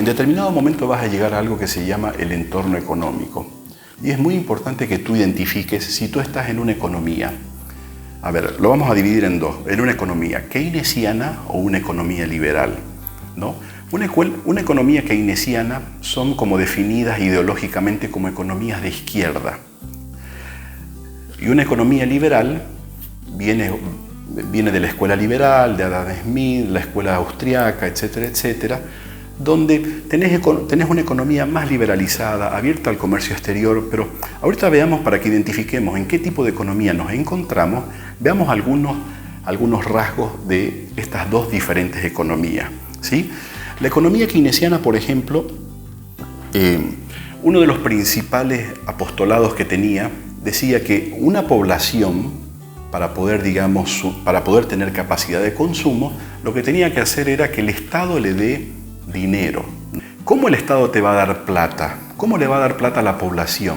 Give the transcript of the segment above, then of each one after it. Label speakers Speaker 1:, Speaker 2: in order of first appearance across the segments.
Speaker 1: en determinado momento vas a llegar a algo que se llama el entorno económico. Y es muy importante que tú identifiques si tú estás en una economía. A ver, lo vamos a dividir en dos. En una economía keynesiana o una economía liberal, ¿no? Una economía keynesiana son como definidas ideológicamente como economías de izquierda. Y una economía liberal viene de la escuela liberal, de Adam Smith, la escuela austriaca, etcétera, etcétera, donde tenés una economía más liberalizada, abierta al comercio exterior, pero ahorita veamos, para que identifiquemos en qué tipo de economía nos encontramos, veamos algunos rasgos de estas dos diferentes economías, ¿sí? La economía keynesiana, por ejemplo, uno de los principales apostolados que tenía, decía que una población, para poder tener capacidad de consumo, lo que tenía que hacer era que el Estado le dé dinero. ¿Cómo el Estado te va a dar plata? ¿Cómo le va a dar plata a la población?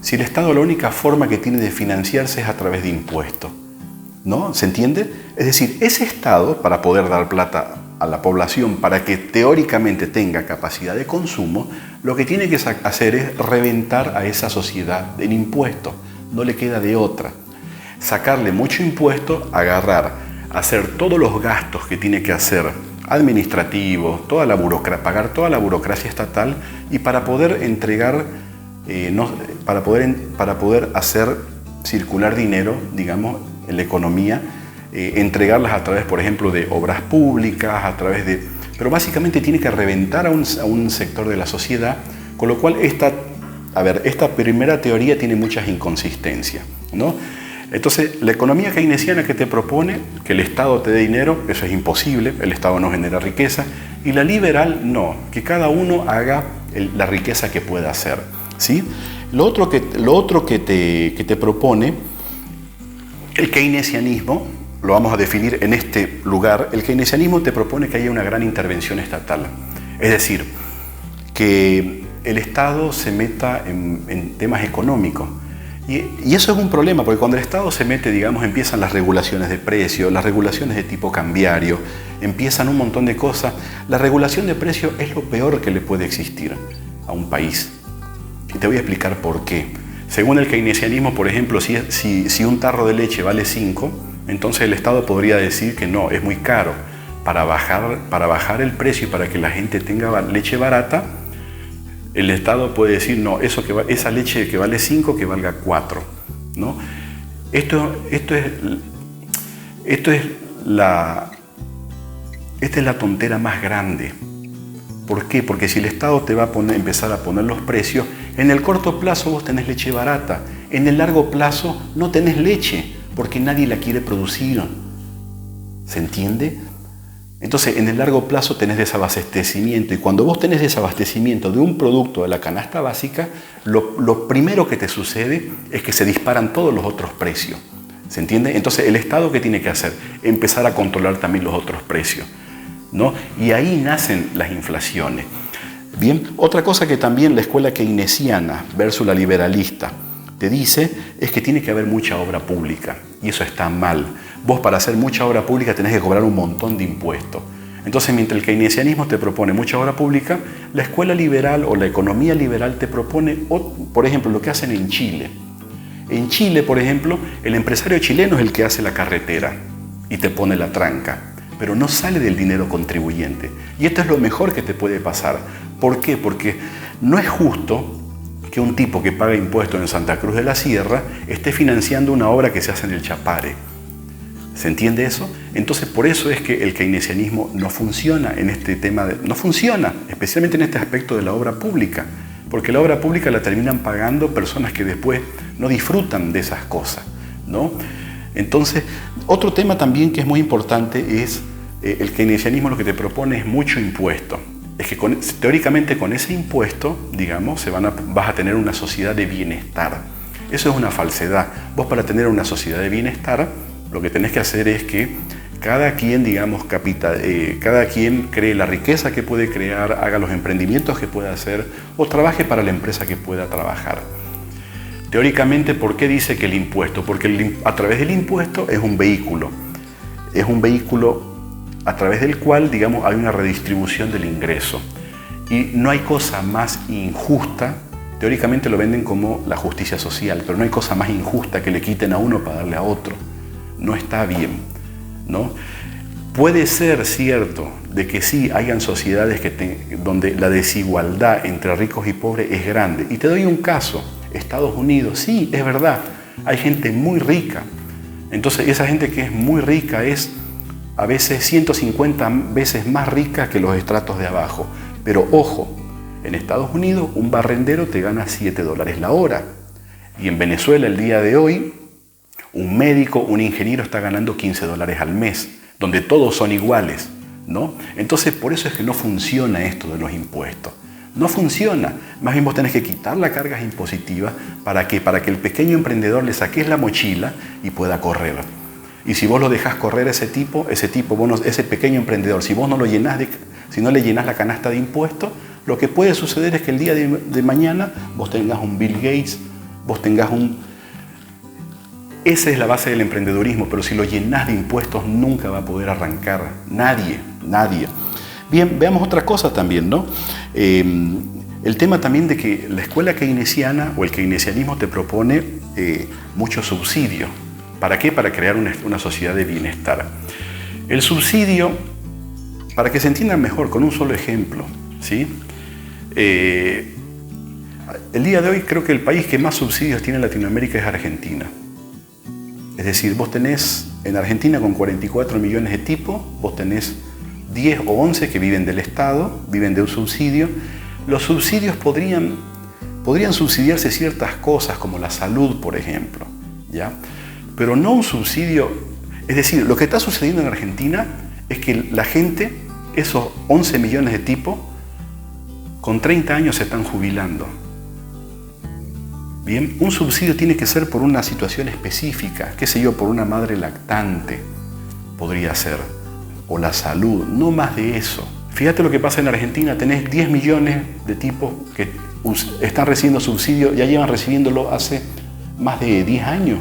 Speaker 1: Si el Estado la única forma que tiene de financiarse es a través de impuestos, ¿no? ¿Se entiende? Es decir, ese Estado, para poder dar plata a la población, para que teóricamente tenga capacidad de consumo, lo que tiene que hacer es reventar a esa sociedad en impuestos. No le queda de otra. Sacarle mucho impuesto, hacer todos los gastos que tiene que hacer administrativos, pagar toda la burocracia estatal, y para poder entregar, para poder hacer circular dinero, digamos, en la economía, entregarlas a través, por ejemplo, de obras públicas, pero básicamente tiene que reventar a un sector de la sociedad, con lo cual esta primera teoría tiene muchas inconsistencias, ¿no? Entonces, la economía keynesiana que te propone que el Estado te dé dinero, eso es imposible, el Estado no genera riqueza, y la liberal no, que cada uno haga la riqueza que pueda hacer, ¿sí? Lo otro que te propone el keynesianismo, lo vamos a definir en este lugar, el keynesianismo te propone que haya una gran intervención estatal, es decir, que el Estado se meta en temas económicos. Y eso es un problema, porque cuando el Estado se mete, digamos, empiezan las regulaciones de precios, las regulaciones de tipo cambiario, empiezan un montón de cosas. La regulación de precios es lo peor que le puede existir a un país. Y te voy a explicar por qué. Según el keynesianismo, por ejemplo, si un tarro de leche vale 5, entonces el Estado podría decir que no, es muy caro. Para bajar el precio y para que la gente tenga leche barata, el Estado puede decir, no, esa leche que vale 5, que valga 4, ¿no? Esta es la tontera más grande. ¿Por qué? Porque si el Estado te va a empezar a poner los precios, en el corto plazo vos tenés leche barata, en el largo plazo no tenés leche, porque nadie la quiere producir. ¿Se entiende? Entonces, en el largo plazo tenés desabastecimiento, y cuando vos tenés desabastecimiento de un producto de la canasta básica, lo primero que te sucede es que se disparan todos los otros precios. ¿Se entiende? Entonces, ¿el Estado qué tiene que hacer? Empezar a controlar también los otros precios, ¿no? Y ahí nacen las inflaciones. Bien, otra cosa que también la escuela keynesiana versus la liberalista te dice es que tiene que haber mucha obra pública, y eso está mal. Vos, para hacer mucha obra pública, tenés que cobrar un montón de impuestos. Entonces, mientras el keynesianismo te propone mucha obra pública, la escuela liberal o la economía liberal te propone, por ejemplo, lo que hacen en Chile. En Chile, por ejemplo, el empresario chileno es el que hace la carretera y te pone la tranca, pero no sale del dinero contribuyente. Y esto es lo mejor que te puede pasar. ¿Por qué? Porque no es justo que un tipo que paga impuestos en Santa Cruz de la Sierra esté financiando una obra que se hace en el Chapare. ¿Se entiende eso? Entonces, por eso es que el keynesianismo no funciona en este tema, no funciona, especialmente en este aspecto de la obra pública, porque la obra pública la terminan pagando personas que después no disfrutan de esas cosas, ¿no? Entonces, otro tema también que es muy importante es el keynesianismo lo que te propone es mucho impuesto. Es que teóricamente con ese impuesto, digamos, vas a tener una sociedad de bienestar. Eso es una falsedad. Vos, para tener una sociedad de bienestar, lo que tenés que hacer es que cada quien, digamos, cada quien cree la riqueza que puede crear, haga los emprendimientos que pueda hacer o trabaje para la empresa que pueda trabajar. Teóricamente, ¿por qué dice que el impuesto? Porque a través del impuesto es un vehículo a través del cual, digamos, hay una redistribución del ingreso. Y no hay cosa más injusta, teóricamente lo venden como la justicia social, pero no hay cosa más injusta que le quiten a uno para darle a otro. No está bien, ¿no? Puede ser cierto de que sí hayan sociedades donde la desigualdad entre ricos y pobres es grande. Y te doy un caso, Estados Unidos, sí, es verdad, hay gente muy rica. Entonces esa gente que es muy rica es a veces 150 veces más rica que los estratos de abajo. Pero ojo, en Estados Unidos un barrendero te gana $7 la hora. Y en Venezuela el día de hoy, un médico, un ingeniero está ganando $15 al mes, donde todos son iguales, ¿no? Entonces por eso es que no funciona esto de los impuestos. No funciona. Más bien vos tenés que quitar las cargas impositivas. ¿Para qué? Para que el pequeño emprendedor le saques la mochila y pueda correr. Y si vos lo dejás correr ese pequeño emprendedor, si vos no lo llenás si no le llenás la canasta de impuestos, lo que puede suceder es que el día de mañana vos tengas un Bill Gates, vos tengas Esa es la base del emprendedurismo, pero si lo llenás de impuestos nunca va a poder arrancar. Nadie. Bien, veamos otra cosa también, ¿no? El tema también de que la escuela keynesiana o el keynesianismo te propone mucho subsidio. ¿Para qué? Para crear una sociedad de bienestar. El subsidio, para que se entienda mejor, con un solo ejemplo, ¿sí? El día de hoy creo que el país que más subsidios tiene en Latinoamérica es Argentina. Es decir, vos tenés en Argentina con 44 millones de tipos, vos tenés 10 o 11 que viven del Estado, viven de un subsidio. Los subsidios podrían subsidiarse ciertas cosas como la salud, por ejemplo, ¿ya? Pero no un subsidio. Es decir, lo que está sucediendo en Argentina es que la gente, esos 11 millones de tipos, con 30 años se están jubilando. Bien, un subsidio tiene que ser por una situación específica, qué sé yo, por una madre lactante, podría ser, o la salud, no más de eso. Fíjate lo que pasa en Argentina, tenés 10 millones de tipos que están recibiendo subsidio, ya llevan recibiéndolo hace más de 10 años,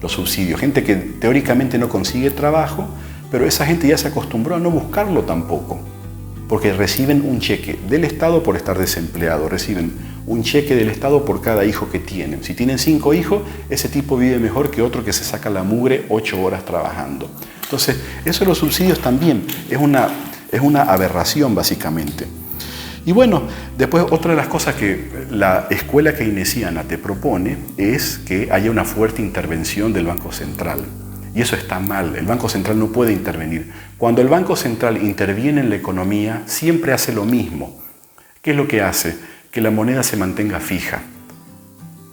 Speaker 1: los subsidios. Gente que teóricamente no consigue trabajo, pero esa gente ya se acostumbró a no buscarlo tampoco, porque reciben un cheque del Estado por estar desempleado, reciben un cheque del Estado por cada hijo que tienen. Si tienen 5 hijos, ese tipo vive mejor que otro que se saca la mugre 8 horas trabajando. Entonces, eso de los subsidios también es una aberración, básicamente. Y bueno, después otra de las cosas que la escuela keynesiana te propone es que haya una fuerte intervención del Banco Central. Y eso está mal, el Banco Central no puede intervenir. Cuando el Banco Central interviene en la economía, siempre hace lo mismo. ¿Qué es lo que hace? Que la moneda se mantenga fija,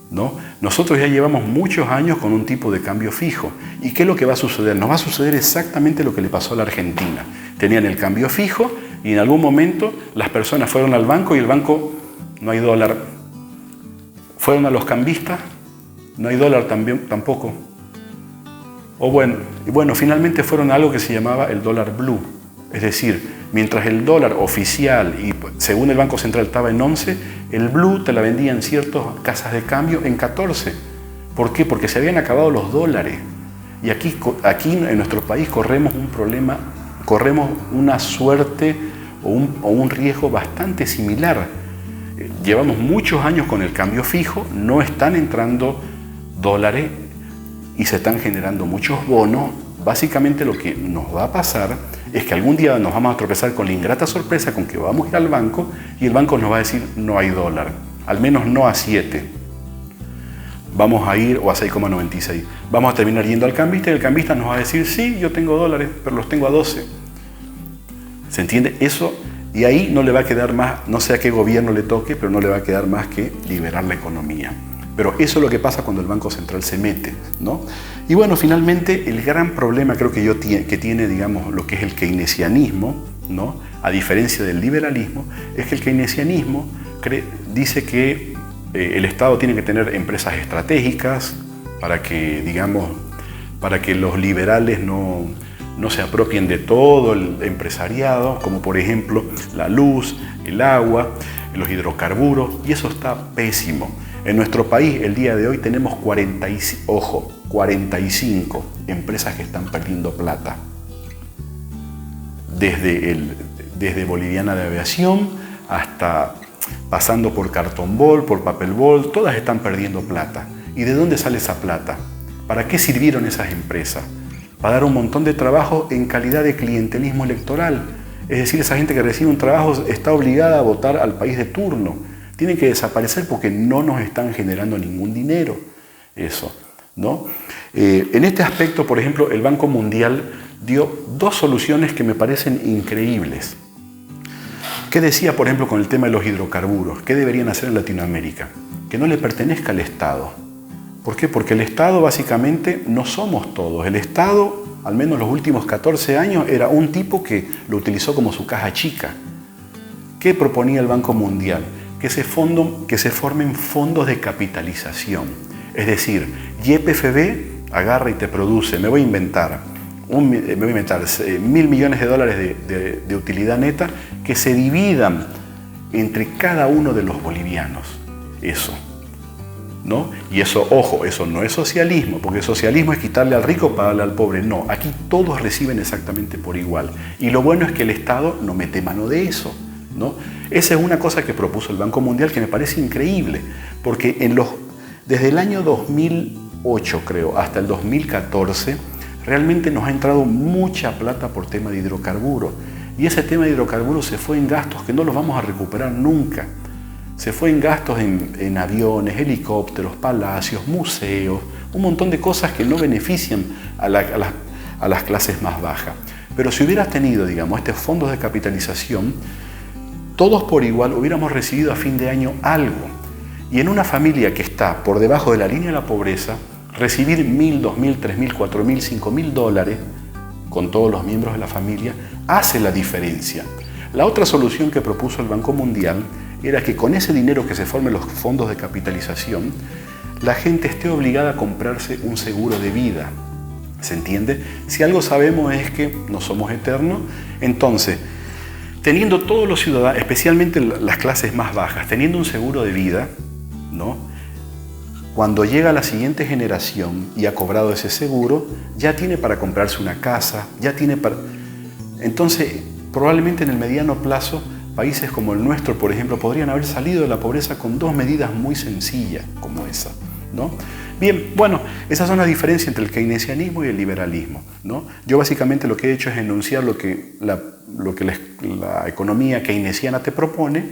Speaker 1: ¿no? Nosotros ya llevamos muchos años con un tipo de cambio fijo. ¿Y qué es lo que va a suceder? Nos va a suceder exactamente lo que le pasó a la Argentina. Tenían el cambio fijo y en algún momento las personas fueron al banco y el banco, no hay dólar. Fueron a los cambistas, no hay dólar tampoco. Y bueno, finalmente fueron a algo que se llamaba el dólar blue. Es decir, mientras el dólar oficial y según el Banco Central estaba en 11, el blue te la vendían ciertas casas de cambio en 14. ¿Por qué? Porque se habían acabado los dólares. Y aquí en nuestro país corremos un problema, corremos una suerte o un riesgo bastante similar. Llevamos muchos años con el cambio fijo, no están entrando dólares y se están generando muchos bonos. Básicamente lo que nos va a pasar es que algún día nos vamos a tropezar con la ingrata sorpresa con que vamos a ir al banco y el banco nos va a decir no hay dólar, al menos no a 7. Vamos a ir o a 6,96. Vamos a terminar yendo al cambista y el cambista nos va a decir sí, yo tengo dólares, pero los tengo a 12. ¿Se entiende? Eso, y ahí no le va a quedar más, no sé a qué gobierno le toque, pero no le va a quedar más que liberar la economía. Pero eso es lo que pasa cuando el Banco Central se mete, ¿no? Y bueno, finalmente el gran problema creo que tiene, digamos, lo que es el keynesianismo, ¿no? A diferencia del liberalismo, es que el keynesianismo dice que el Estado tiene que tener empresas estratégicas para que, digamos, para que los liberales no se apropien de todo el empresariado, como por ejemplo la luz, el agua, los hidrocarburos, y eso está pésimo. En nuestro país, el día de hoy, tenemos 45 empresas que están perdiendo plata. Desde Boliviana de Aviación hasta pasando por cartón bol, por papel bol, todas están perdiendo plata. ¿Y de dónde sale esa plata? ¿Para qué sirvieron esas empresas? Para dar un montón de trabajo en calidad de clientelismo electoral. Es decir, esa gente que recibe un trabajo está obligada a votar al país de turno. Tienen que desaparecer porque no nos están generando ningún dinero. Eso, ¿no? En este aspecto, por ejemplo, el Banco Mundial dio dos soluciones que me parecen increíbles. ¿Qué decía, por ejemplo, con el tema de los hidrocarburos? ¿Qué deberían hacer en Latinoamérica? Que no le pertenezca al Estado. ¿Por qué? Porque el Estado básicamente no somos todos. El Estado, al menos los últimos 14 años, era un tipo que lo utilizó como su caja chica. ¿Qué proponía el Banco Mundial? Que se formen fondos de capitalización. Es decir, YPFB agarra y te produce, me voy a inventar 1.000 millones de dólares de utilidad neta que se dividan entre cada uno de los bolivianos. Eso, ¿no? Y eso, ojo, eso no es socialismo, porque socialismo es quitarle al rico para darle al pobre. No, aquí todos reciben exactamente por igual. Y lo bueno es que el Estado no mete mano de eso, ¿no? Esa es una cosa que propuso el Banco Mundial que me parece increíble, porque desde el año 2008, creo, hasta el 2014, realmente nos ha entrado mucha plata por tema de hidrocarburos. Y ese tema de hidrocarburos se fue en gastos que no los vamos a recuperar nunca. Se fue en gastos en aviones, helicópteros, palacios, museos, un montón de cosas que no benefician a las clases más bajas. Pero si hubieras tenido, digamos, estos fondos de capitalización, todos por igual hubiéramos recibido a fin de año algo. Y en una familia que está por debajo de la línea de la pobreza, recibir 1.000, 2.000, 3.000, 4.000, 5.000 dólares con todos los miembros de la familia hace la diferencia. La otra solución que propuso el Banco Mundial era que con ese dinero que se formen los fondos de capitalización, la gente esté obligada a comprarse un seguro de vida. ¿Se entiende? Si algo sabemos es que no somos eternos, entonces, teniendo todos los ciudadanos, especialmente las clases más bajas, teniendo un seguro de vida, ¿no? Cuando llega la siguiente generación y ha cobrado ese seguro, ya tiene para comprarse una casa, ya tiene para... Entonces, probablemente en el mediano plazo, países como el nuestro, por ejemplo, podrían haber salido de la pobreza con dos medidas muy sencillas como esa, ¿no? Bien, bueno, esas son las diferencias entre el keynesianismo y el liberalismo, ¿no? Yo básicamente lo que he hecho es enunciar lo que la economía keynesiana te propone,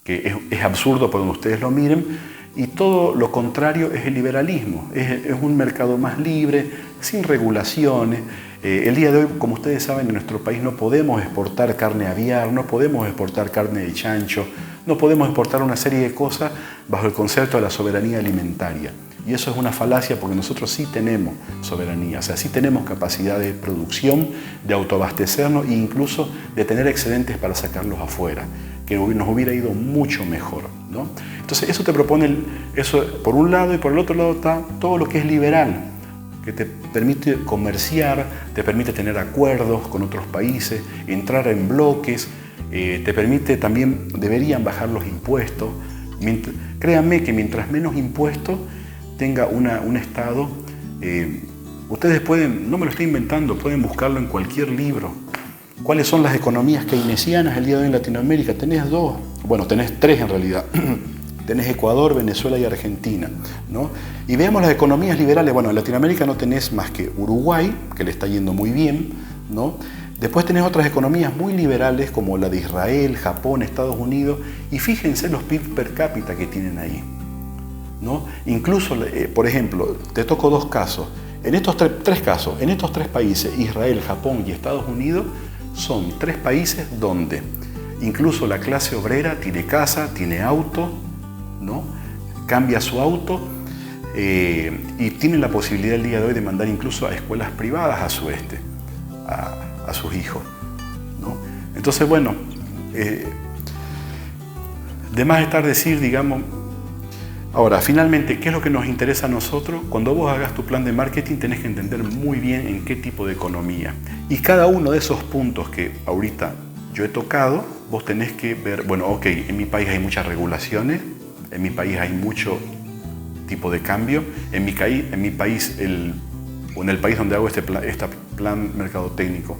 Speaker 1: que es absurdo por donde ustedes lo miren, y todo lo contrario es el liberalismo. Es un mercado más libre, sin regulaciones. El día de hoy, como ustedes saben, en nuestro país no podemos exportar carne aviar, no podemos exportar carne de chancho, no podemos exportar una serie de cosas bajo el concepto de la soberanía alimentaria. Y eso es una falacia porque nosotros sí tenemos soberanía, o sea, sí tenemos capacidad de producción, de autoabastecernos e incluso de tener excedentes para sacarlos afuera, que nos hubiera ido mucho mejor, ¿no? Entonces eso te propone, eso por un lado, y por el otro lado está todo lo que es liberal, que te permite comerciar, te permite tener acuerdos con otros países, entrar en bloques, te permite también, deberían bajar los impuestos. Créanme que mientras menos impuestos tenga un Estado, ustedes pueden, no me lo estoy inventando, pueden buscarlo en cualquier libro. ¿Cuáles son las economías keynesianas el día de hoy en Latinoamérica? Tenés dos, bueno, tenés tres en realidad. Tenés Ecuador, Venezuela y Argentina, ¿no? Y veamos las economías liberales. Bueno, en Latinoamérica no tenés más que Uruguay, que le está yendo muy bien, ¿no? Después tenés otras economías muy liberales como la de Israel, Japón, Estados Unidos, y fíjense los PIB per cápita que tienen ahí, ¿no? Incluso, por ejemplo, te toco dos casos. En estos tres casos, en estos tres países, Israel, Japón y Estados Unidos, son tres países donde incluso la clase obrera tiene casa, tiene auto, ¿no? Cambia su auto y tiene la posibilidad el día de hoy de mandar incluso a escuelas privadas a sus hijos, ¿no? Entonces, bueno, de más estar decir, digamos, ahora, finalmente, ¿qué es lo que nos interesa a nosotros? Cuando vos hagas tu plan de marketing tenés que entender muy bien en qué tipo de economía. Y cada uno de esos puntos que ahorita yo he tocado, vos tenés que ver, bueno, ok, en mi país hay muchas regulaciones, en mi país hay mucho tipo de cambio, en mi país, o en el país donde hago este plan mercadotécnico,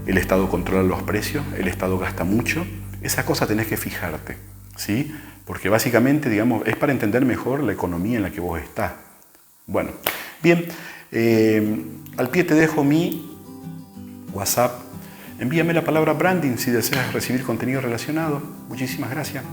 Speaker 1: el Estado controla los precios, el Estado gasta mucho, Esa cosa tenés que fijarte, ¿sí? Porque básicamente, digamos, es para entender mejor la economía en la que vos estás. Bueno, bien, al pie te dejo mi WhatsApp. Envíame la palabra branding si deseas recibir contenido relacionado. Muchísimas gracias.